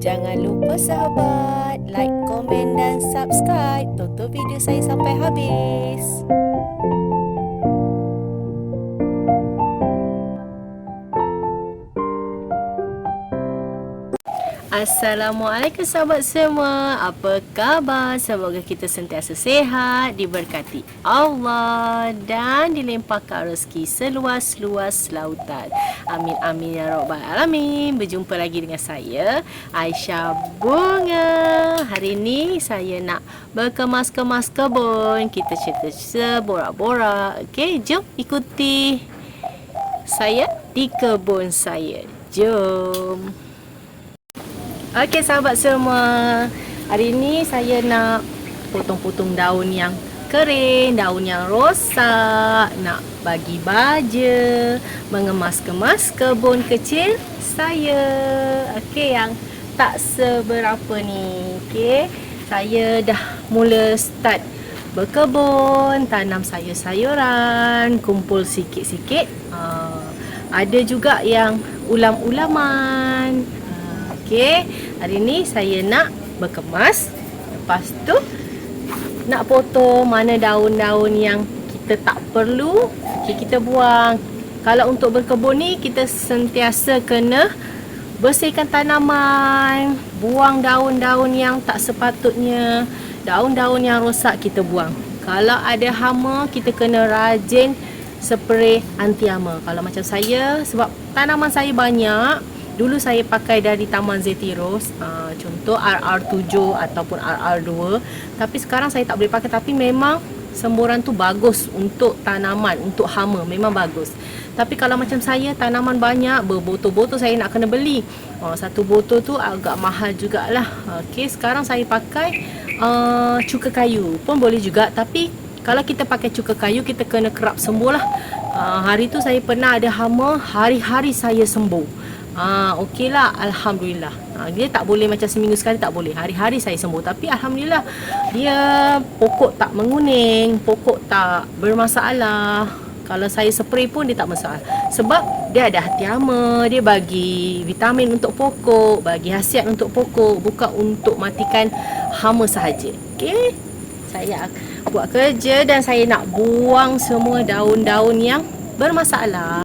Jangan lupa sahabat, like, komen dan subscribe. Tonton video saya sampai habis. Assalamualaikum sahabat semua. Apa khabar? Semoga kita sentiasa sihat, diberkati Allah dan dilimpahkan rezeki seluas-luas lautan. Amin amin ya rabbal alamin. Berjumpa lagi dengan saya Aisyah Bunga. Hari ini saya nak berkemas-kemas kebun. Kita cerita borak-borak. Okey, jom ikuti saya di kebun saya. Jom. Okey sahabat semua, hari ini saya nak potong-potong daun yang kering, daun yang rosak, nak bagi baja, mengemas-kemas kebun kecil saya. Okey, yang tak seberapa ni. Okey, saya dah mula start berkebun, tanam sayur-sayuran, kumpul sikit-sikit. Ada juga yang ulam-ulaman. Okey, hari ni saya nak berkemas. Lepas tu nak potong mana daun-daun yang kita tak perlu, okey, kita buang. Kalau untuk berkebun ni kita sentiasa kena bersihkan tanaman, buang daun-daun yang tak sepatutnya, daun-daun yang rosak kita buang. Kalau ada hama kita kena rajin spray anti hama. Kalau macam saya, sebab tanaman saya banyak, dulu saya pakai dari Taman Zetiros, contoh RR7 ataupun RR2. Tapi sekarang saya tak boleh pakai. Tapi memang semburan tu bagus untuk tanaman, untuk hama, memang bagus. Tapi kalau macam saya, tanaman banyak, berbotol-botol saya nak kena beli. Satu botol tu agak mahal jugalah. Okey, sekarang saya pakai cuka kayu pun boleh juga. Tapi kalau kita pakai cuka kayu, kita kena kerap sembuh lah. Hari tu saya pernah ada hama, hari-hari saya sembuh. Okey lah, Alhamdulillah. Dia tak boleh macam seminggu sekali, tak boleh. Hari-hari saya sembuh. Tapi Alhamdulillah, dia pokok tak menguning, pokok tak bermasalah. Kalau saya spray pun dia tak masalah. Sebab dia ada hati hama, dia bagi vitamin untuk pokok, bagi khasiat untuk pokok, bukan untuk matikan hama sahaja. Okey, saya buat kerja dan saya nak buang semua daun-daun yang bermasalah.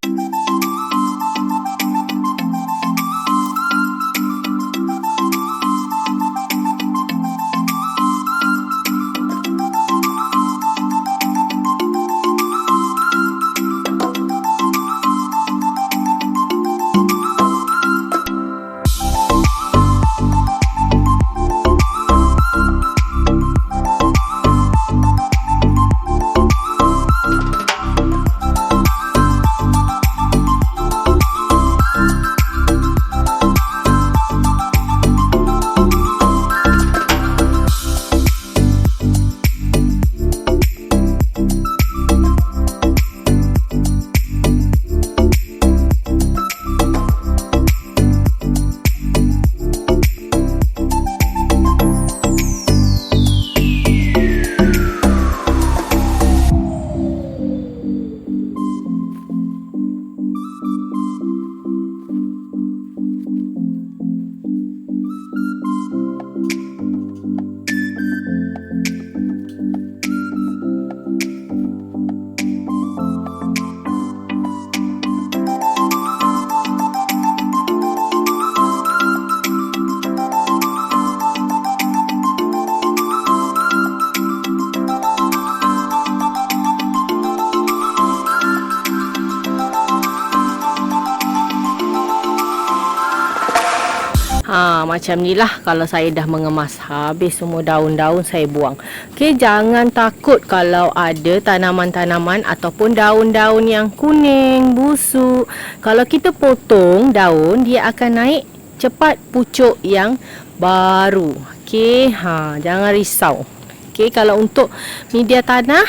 Macam ni lah. Kalau saya dah mengemas habis semua daun-daun, saya buang. Okey, jangan takut kalau ada tanaman-tanaman ataupun daun-daun yang kuning, busuk. Kalau kita potong daun, dia akan naik cepat pucuk yang baru. Okey, jangan risau. Okey, kalau untuk media tanah,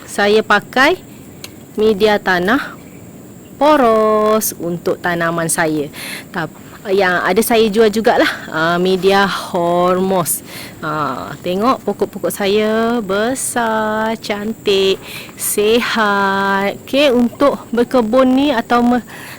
saya pakai media tanah poros untuk tanaman saya. Tapi yang ada saya jual jugalah media hormos. Tengok pokok-pokok saya besar, cantik, sihat. Okey, untuk berkebun ni atau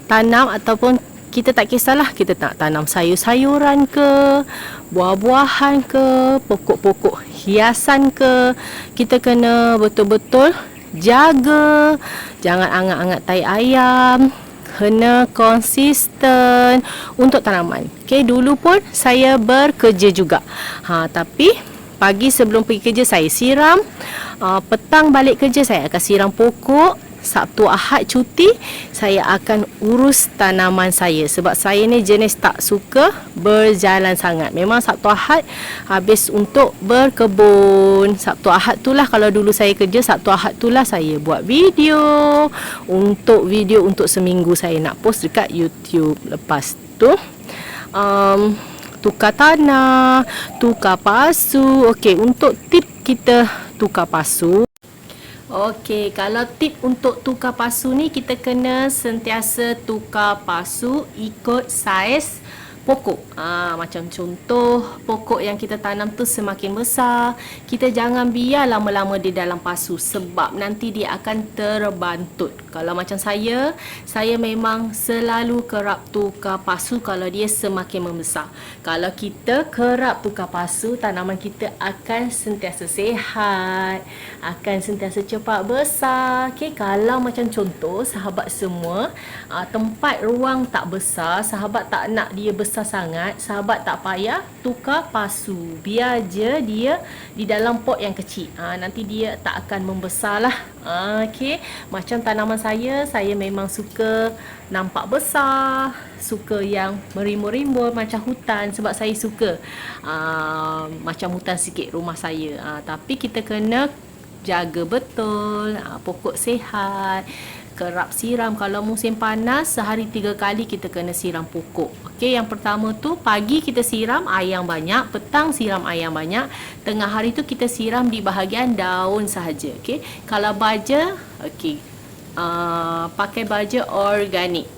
tanam ataupun kita tak kisahlah kita nak tanam sayur-sayuran ke, buah-buahan ke, pokok-pokok hiasan ke, kita kena betul-betul jaga. Jangan angat-angat tai ayam, kena konsisten untuk tanaman. Okey, dulu pun saya bekerja juga. Tapi pagi sebelum pergi kerja saya siram, petang balik kerja saya akan siram pokok. Sabtu Ahad cuti saya akan urus tanaman saya, sebab saya ni jenis tak suka berjalan sangat. Memang Sabtu Ahad habis untuk berkebun. Sabtu Ahad tu lah, kalau dulu saya kerja, Sabtu Ahad tu lah saya buat video untuk seminggu saya nak post dekat YouTube. Lepas tu tukar tanah, tukar pasu. Okey, untuk tip kita tukar pasu. Okey, kalau tip untuk tukar pasu ni, kita kena sentiasa tukar pasu ikut saiz pokok. Macam contoh, pokok yang kita tanam tu semakin besar, kita jangan biar lama-lama di dalam pasu, sebab nanti dia akan terbantut. Kalau macam saya memang selalu kerap tukar pasu kalau dia semakin membesar. Kalau kita kerap tukar pasu, tanaman kita akan sentiasa sihat, akan sentiasa cepat besar. Okay, kalau macam contoh, sahabat semua, tempat ruang tak besar, sahabat tak nak dia besar sangat, sahabat tak payah tukar pasu, biar je dia di dalam pot yang kecil. Nanti dia tak akan membesar lah. Okey, macam tanaman saya memang suka nampak besar, suka yang merimbun-rimbun macam hutan, sebab saya suka macam hutan sikit rumah saya. Tapi kita kena jaga betul, pokok sihat, kerap siram. Kalau musim panas, sehari 3 kali kita kena siram pokok. Okey, yang pertama tu pagi kita siram air yang banyak, petang siram air yang banyak, tengah hari tu kita siram di bahagian daun sahaja. Okey, kalau baja, okey, pakai baja organik,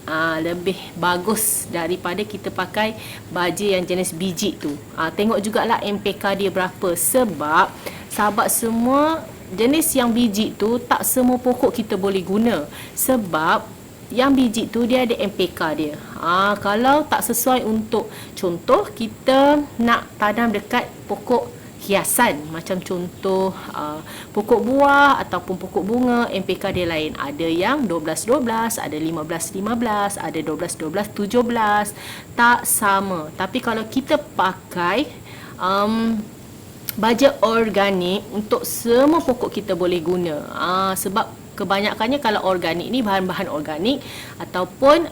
lebih bagus daripada kita pakai baja yang jenis biji tu. Tengok jugalah MPK dia berapa, sebab sahabat semua, jenis yang biji tu tak semua pokok kita boleh guna, sebab yang biji tu dia ada MPK dia. Kalau tak sesuai, untuk contoh kita nak tanam dekat pokok hiasan, macam contoh pokok buah ataupun pokok bunga, MPK dia lain. Ada yang 12-12, ada 15-15, ada 12-12, 17, tak sama. Tapi kalau kita pakai baja organik, untuk semua pokok kita boleh guna. Sebab kebanyakannya kalau organik ni bahan-bahan organik ataupun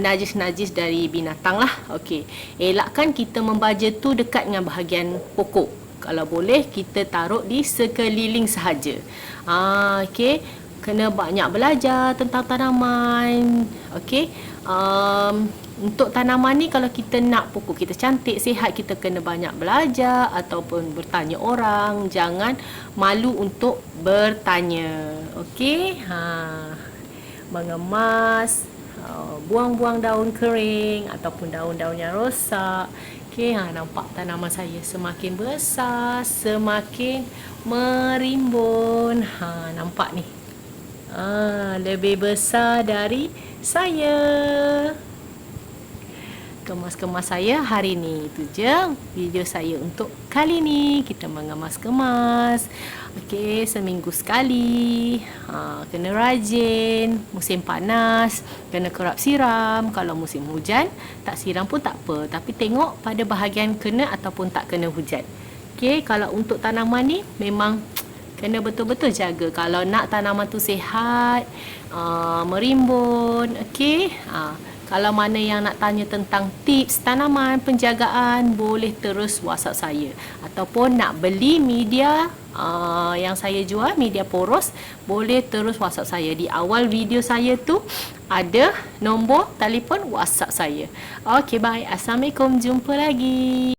najis-najis dari binatang lah. Okey, elakkan kita membaja tu dekat dengan bahagian pokok. Kalau boleh kita taruh di sekeliling sahaja. Okey, kena banyak belajar tentang tanaman. Okey, untuk tanaman ni, kalau kita nak pokok kita cantik, sihat, kita kena banyak belajar ataupun bertanya orang. Jangan malu untuk bertanya. Okey, mengemas, buang-buang daun kering ataupun daun-daun yang rosak. Okey, nampak tanaman saya semakin besar, semakin merimbun. Nampak ni, lebih besar dari saya. Kemas-kemas saya hari ni. Itu je video saya untuk kali ni. Kita mengemas-kemas. Okey, seminggu sekali. Kena rajin. Musim panas, kena kerap siram. Kalau musim hujan, tak siram pun tak apa. Tapi tengok pada bahagian kena ataupun tak kena hujan. Okey, kalau untuk tanaman ni memang kena betul-betul jaga. Kalau nak tanaman tu sihat, merimbun. Okey, kalau mana yang nak tanya tentang tips tanaman, penjagaan, boleh terus WhatsApp saya. Ataupun nak beli media yang saya jual, media poros, boleh terus WhatsApp saya. Di awal video saya tu ada nombor telefon WhatsApp saya. Okey, bye. Assalamualaikum. Jumpa lagi.